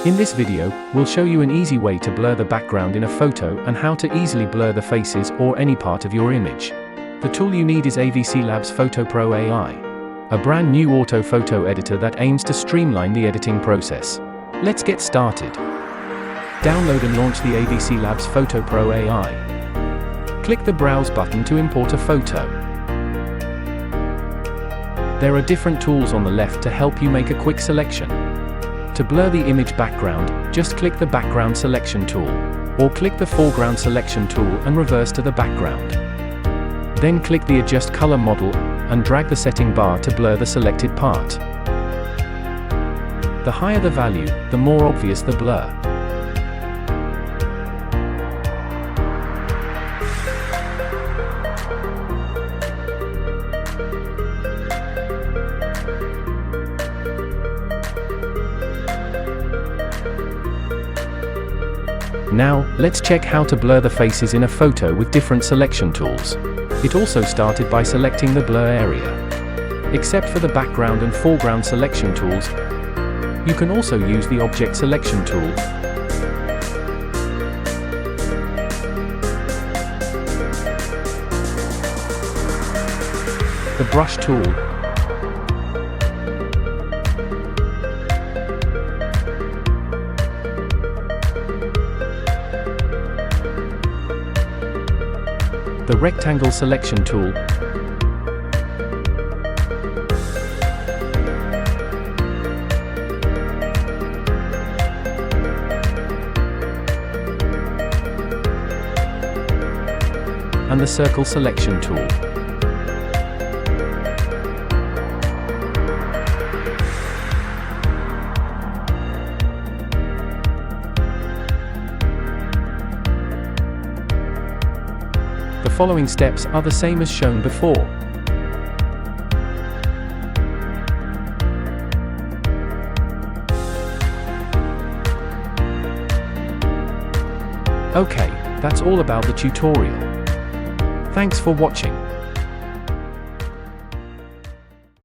In this video, we'll show you an easy way to blur the background in a photo and how to easily blur the faces or any part of your image. The tool you need is AVCLabs PhotoPro AI, a brand new auto photo editor that aims to streamline the editing process. Let's get started. Download and launch the AVCLabs PhotoPro AI. Click the Browse button to import a photo. There are different tools on the left to help you make a quick selection. To blur the image background, just click the Background Selection tool, or click the Foreground Selection tool and reverse to the background. Then click the Adjust Color Model and drag the setting bar to blur the selected part. The higher the value, the more obvious the blur. Now, let's check how to blur the faces in a photo with different selection tools. It also started by selecting the blur area. Except for the background and foreground selection tools, you can also use the object selection tool, the brush tool, the rectangle selection tool, and the circle selection tool. The following steps are the same as shown before. Okay, that's all about the tutorial. Thanks for watching.